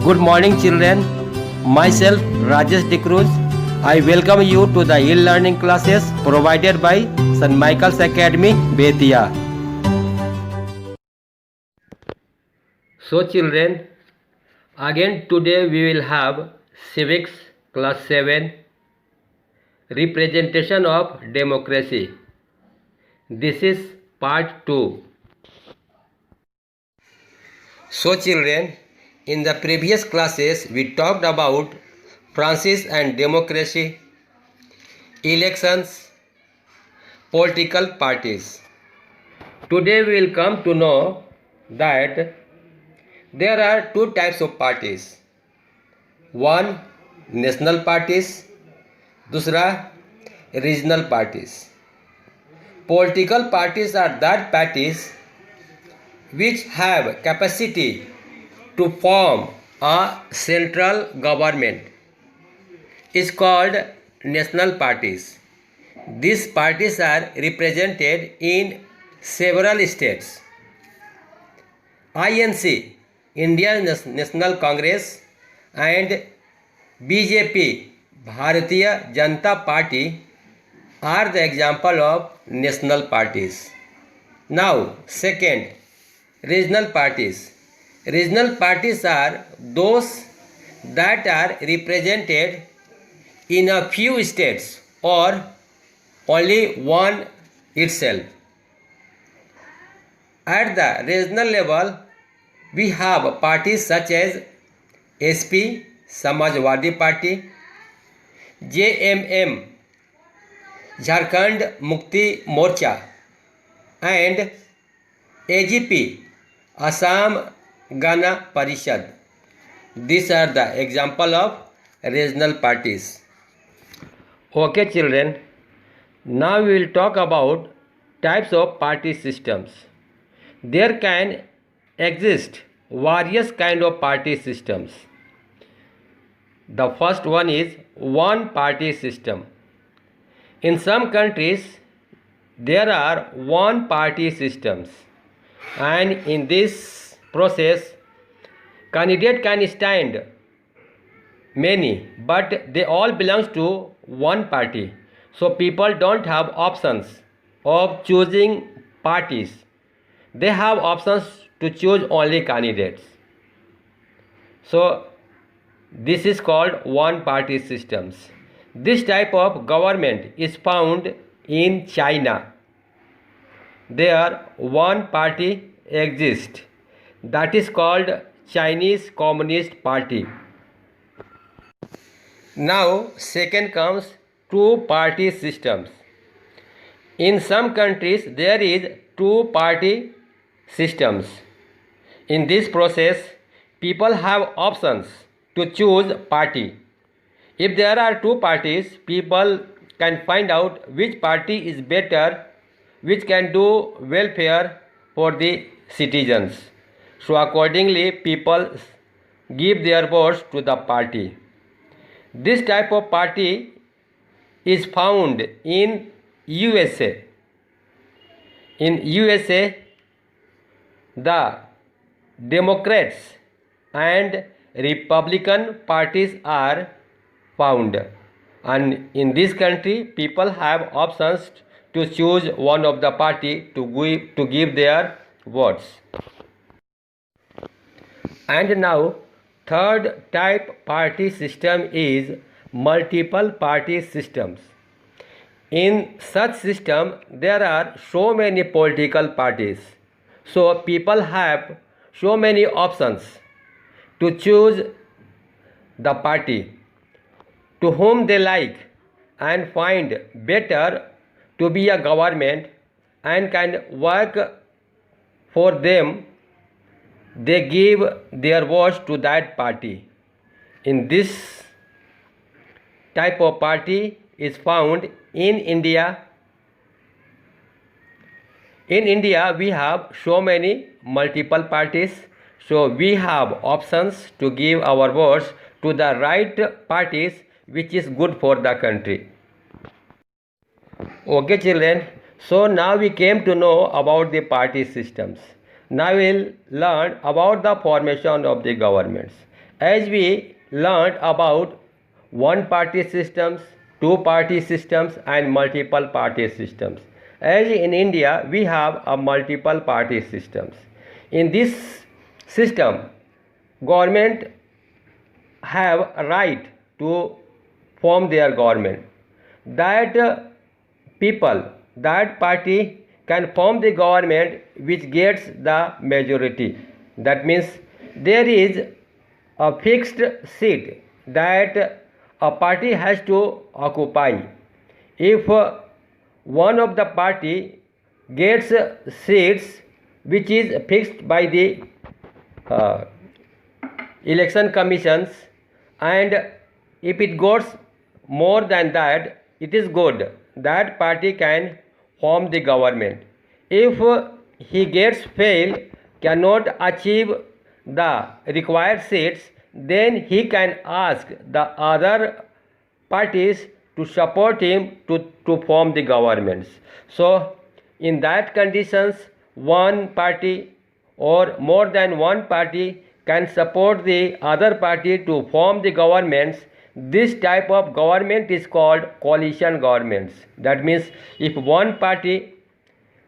Good morning, children. Myself, Rajesh Dikruz. I welcome you to the e-learning classes provided by St. Michael's Academy, Betia. So, children, again today we will have civics class 7, representation of democracy. This is part 2. So, children, in the previous classes we talked about Francis and democracy, elections, political parties. Today we will come to know that there are two types of parties. One, national parties, दूसरा regional parties. Political parties are that parties which have capacity to form a central government is called national parties. These parties are represented in several states. INC, Indian National Congress, and BJP, Bharatiya Janata Party, are the example of national parties. Now, second, regional parties. Regional parties are those that are represented in a few states or only one itself. At the regional level, we have parties such as SP, Samajwadi Party, JMM, Jharkhand Mukti Morcha, and AGP, Assam Gana Parishad. These are the example of regional parties. Okay, children. Now we will talk about types of party systems. There can exist various kind of party systems. The first one is one party system. In some countries there are one party systems, and in this process candidate can stand many, but they all belongs to one party. So people don't have options of choosing parties. They have options to choose only candidates. So this is called one party systems. This type of government is found in China. There one party exists, that is called Chinese Communist Party. Now second comes two party systems. In some countries there is two party systems. In this process people have options to choose party. If there are two parties, people can find out which party is better, which can do welfare for the citizens. So accordingly people give their votes to the party. This type of party is found in USA. In USA, the Democrats and Republican parties are found, and in this country people have options to choose one of the party to give their votes. And now third type party system is multiple party systems. In such system there are so many political parties, so people have so many options to choose the party to whom they like and find better to be a government and can work for them. They give their votes to that party. In this type of party is found in India. In India we have so many multiple parties, so we have options to give our votes to the right parties which is good for the country. Okay, children, so now we came to know about the party systems. Now we will learn about the formation of the governments. as we learned about one-party systems, two-party systems, and multiple party systems. As in India, we have a multiple party systems. In this system, government have a right to form their government. That that party can form the government which gets the majority. That means there is a fixed seat that a party has to occupy. If one of the party gets seats which is fixed by the election commissions, and if it goes more than that, it is good, that party can form the government. If he gets fail, cannot achieve the required seats, then he can ask the other parties to support him to form the governments. So in that conditions, one party or more than one party can support the other party to form the governments. This type of government is called coalition governments. That means if one party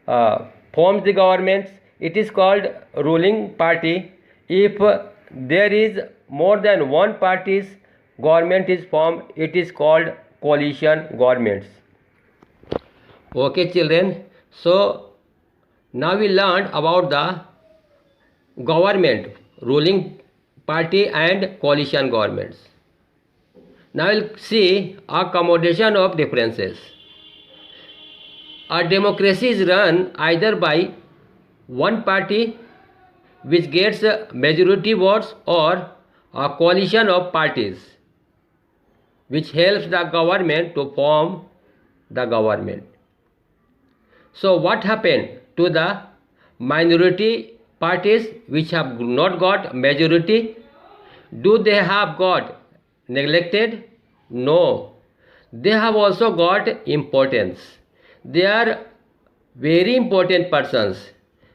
forms the governments, it is called ruling party. If there is more than one party's government is formed, it is called coalition governments. Okay children, so now we learned about the government, ruling party and coalition governments. Now we'll see accommodation of differences. A democracy is run either by one party which gets majority votes or a coalition of parties which helps the government to form the government. So what happened to the minority parties which have not got majority? Do they have got neglected? No, they have also got importance. They are very important persons.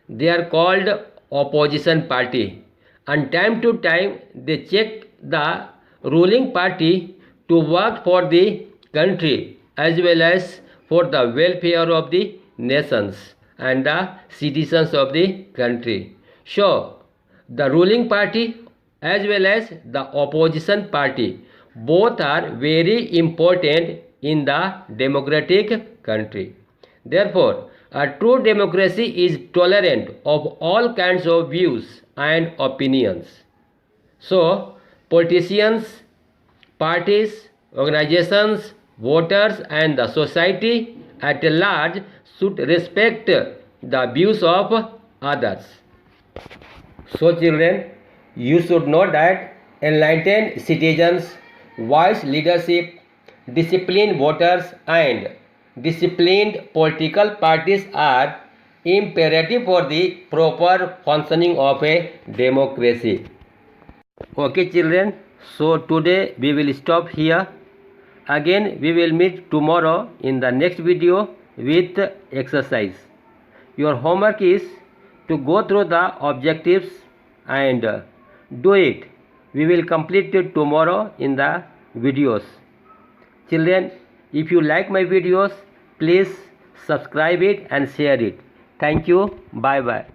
They are called opposition party, and time to time they check the ruling party to work for the country as well as for the welfare of the nations and the citizens of the country. So the ruling party as well as the opposition party, both are very important in the democratic country. Therefore, a true democracy is tolerant of all kinds of views and opinions. So, politicians, parties, organizations, voters, and the society at large should respect the views of others. So, children, you should know that enlightened citizens, wise leadership, disciplined voters, and disciplined political parties are imperative for the proper functioning of a democracy. Okay children, so today we will stop here. Again we will meet tomorrow in the next video with exercise. Your homework is to go through the objectives and do it. We will complete it tomorrow in the videos. Children, if you like my videos, please subscribe it and share it. Thank you. Bye bye.